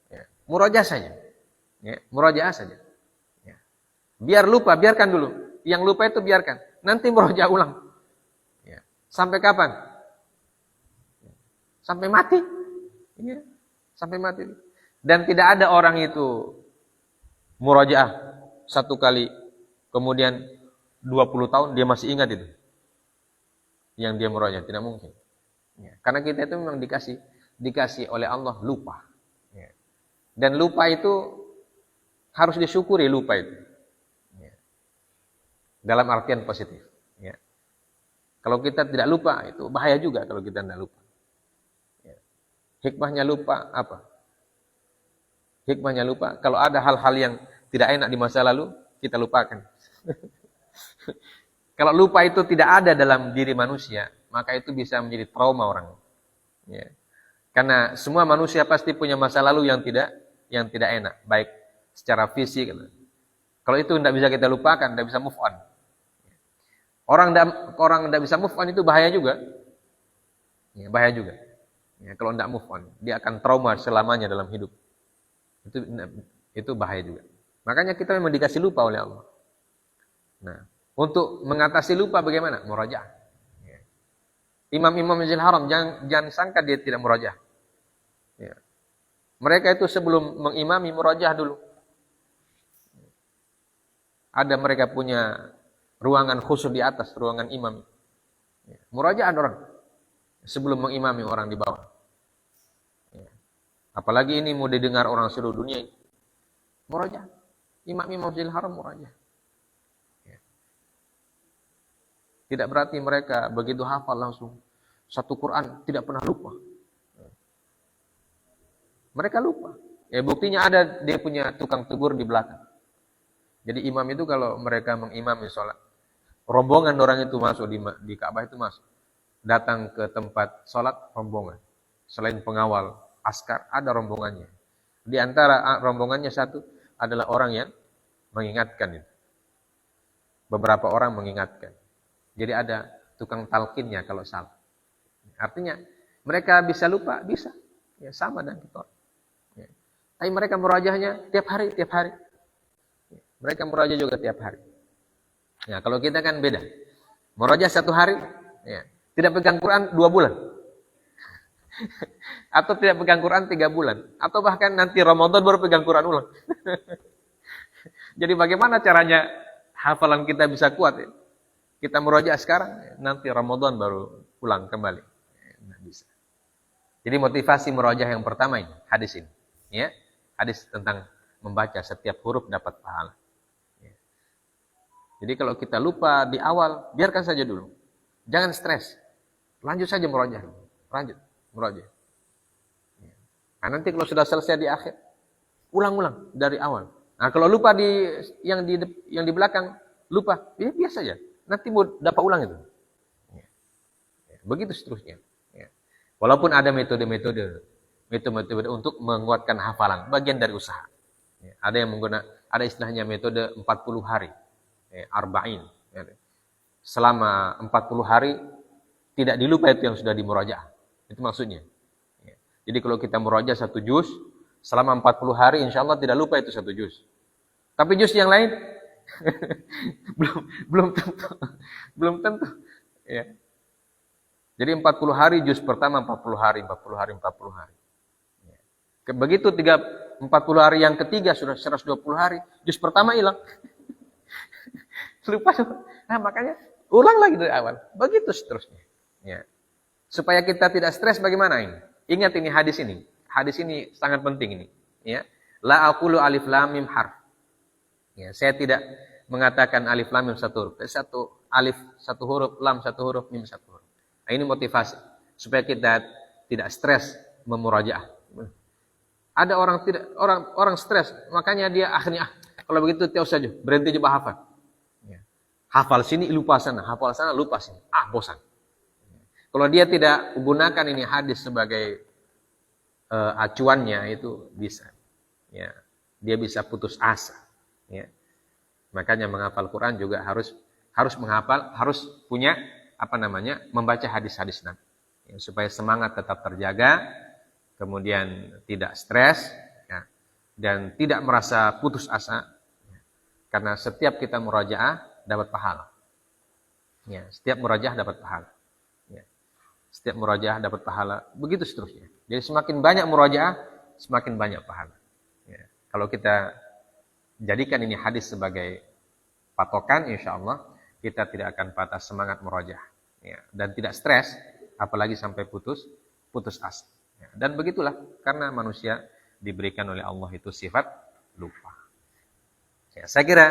Ya. Murojaah saja. Ya. Murojaah saja. Ya. Biar lupa, biarkan dulu. Yang lupa itu biarkan. Nanti murojaah ulang. Ya. Sampai kapan? Sampai mati. Ya. Sampai mati. Dan tidak ada orang itu murojaah 1 kali, kemudian 20 tahun dia masih ingat itu. Yang dia murojaah, tidak mungkin. Ya. Karena kita itu memang dikasih oleh Allah lupa. Ya. Dan lupa itu harus disyukuri, lupa itu. Ya. Dalam artian positif. Ya. Kalau kita tidak lupa, itu bahaya juga kalau kita tidak lupa. Ya. Hikmahnya lupa apa? Hikmahnya lupa, kalau ada hal-hal yang tidak enak di masa lalu, kita lupakan. Kalau lupa itu tidak ada dalam diri manusia, maka itu bisa menjadi trauma orang. Ya. Karena semua manusia pasti punya masa lalu yang tidak enak, baik secara fisik. Kalau itu tidak bisa kita lupakan, tidak bisa move on. Orang tidak bisa move on itu bahaya juga. Ya, bahaya juga. Ya, kalau tidak move on, dia akan trauma selamanya dalam hidup. Itu bahaya juga. Makanya kita memang dikasih lupa oleh Allah. Nah, untuk mengatasi lupa bagaimana? Murojaah. Ya. Imam-imam Masjidil Haram jangan sangka dia tidak murojaah. Ya. Mereka itu sebelum mengimami murojaah dulu. Ada mereka punya ruangan khusus di atas ruangan imam. Ya. Murojaah orang sebelum mengimami orang di bawah. Apalagi ini mau didengar orang seluruh dunia. Murojaah. Imam-imam Masjidil Haram murojaah. Ya. Tidak berarti mereka begitu hafal langsung satu Quran tidak pernah lupa. Mereka lupa. Ya buktinya ada dia punya tukang tegur di belakang. Jadi imam itu kalau mereka mengimami sholat, rombongan orang itu masuk di Ka'bah itu masuk. Datang ke tempat sholat rombongan. Selain pengawal askar, ada rombongannya. Di antara rombongannya satu adalah orang yang mengingatkan itu. Beberapa orang mengingatkan. Jadi ada tukang talqinnya kalau salah. Artinya mereka bisa lupa, bisa. Ya sama dengan kita. Ya. Tapi mereka murojaahnya tiap hari. Ya. Mereka murojaah juga tiap hari. Ya, kalau kita kan beda. Murojaah 1 hari, ya. Tidak pegang Quran 2 bulan. Atau tidak pegang Quran 3 bulan. Atau bahkan nanti Ramadan baru pegang Quran ulang. Jadi bagaimana caranya hafalan kita bisa kuat? Ya? Kita murojaah sekarang, nanti Ramadan baru pulang kembali. Nggak bisa. Jadi motivasi murojaah yang pertama ini, hadis ini. Ya, hadis tentang membaca setiap huruf dapat pahala. Ya. Jadi kalau kita lupa di awal, biarkan saja dulu. Jangan stres. Lanjut saja murojaah. Lanjut. Murojaah. Ya. Nah, nanti kalau sudah selesai di akhir, ulang-ulang dari awal. Nah, kalau lupa yang di belakang, lupa, ya biasa saja. Nanti mau dapat ulang itu. Ya. Ya. Begitu seterusnya. Ya. Walaupun ada metode-metode untuk menguatkan hafalan, bagian dari usaha. Ya. Ada yang ada istilahnya metode 40 hari. Ya, arba'in. Ya. Selama 40 hari tidak dilupa itu yang sudah dimurojaah. Itu maksudnya. Ya. Jadi kalau kita murojaah 1 juz, selama 40 hari insya Allah tidak lupa itu 1 juz. Tapi juz yang lain belum tentu. Ya. Jadi 40 hari juz pertama 40 hari. Ya. Begitu 40 hari yang ketiga sudah 120 hari, juz pertama hilang. Lupa. Nah, makanya ulang lagi dari awal. Begitu seterusnya. Ya. Supaya kita tidak stres bagaimana ini? Ingat ini hadis ini. Hadis ini sangat penting ini, ya. La aqulu alif lam mim harf. Ya, saya tidak mengatakan alif lam mim 1 huruf. 1 alif 1 huruf, lam 1 huruf, mim 1 huruf. Nah, ini motivasi supaya kita tidak stres memurojaah. Ada orang stres, makanya dia akhirnya kalau begitu tidak usah saja, berhenti coba hafal. Ya. Hafal sini lupa sana, hafal sana lupa sini. Bosan. Kalau dia tidak gunakan ini hadis sebagai acuannya, itu bisa. Ya, dia bisa putus asa. Ya. Makanya menghafal Quran juga harus harus menghafal, harus punya membaca hadis-hadis Nabi. Ya, supaya semangat tetap terjaga, kemudian tidak stres, ya, dan tidak merasa putus asa. Ya, karena setiap kita murajaah dapat pahala. Ya, setiap murajaah dapat pahala. Ya, setiap murajaah dapat pahala. Begitu seterusnya. Jadi semakin banyak murajaah, semakin banyak pahala. Ya, kalau kita jadikan ini hadis sebagai patokan, insya Allah kita tidak akan patah semangat murajaah, ya, dan tidak stres, apalagi sampai putus asa. Ya, dan begitulah, karena manusia diberikan oleh Allah itu sifat lupa. Ya, saya kira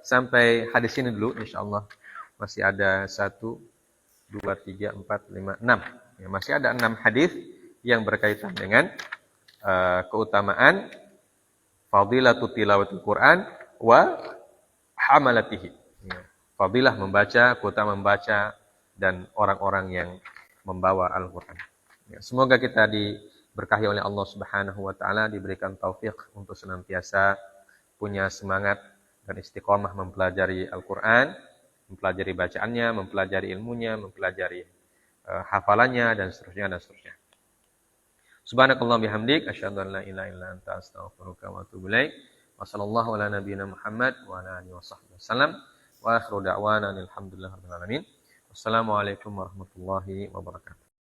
sampai hadis ini dulu, insya Allah masih ada 1, 2, 3, 4, 5, 6. Ya, masih ada 6 hadis yang berkaitan dengan keutamaan fadilatu tilawatul Quran wa hamalatihi. Ya, fadilah membaca, keutamaan membaca, dan orang-orang yang membawa Al-Quran. Ya, semoga kita diberkahi oleh Allah Subhanahu wa Ta'ala, diberikan taufik untuk senantiasa punya semangat dan istiqomah mempelajari Al-Quran, mempelajari bacaannya, mempelajari ilmunya, mempelajari hafalannya, dan seterusnya. Subhanakallah bihamdik, asyhadu an la ilaha illa anta astaghfiruka wa atubu ilaik. Wa sallallahu ala nabiyyina Muhammad wa ala alihi washabbihi wasallam. Wa akhiru da'wana alhamdulillahirabbil alamin. Wassalamualaikum warahmatullahi wabarakatuh.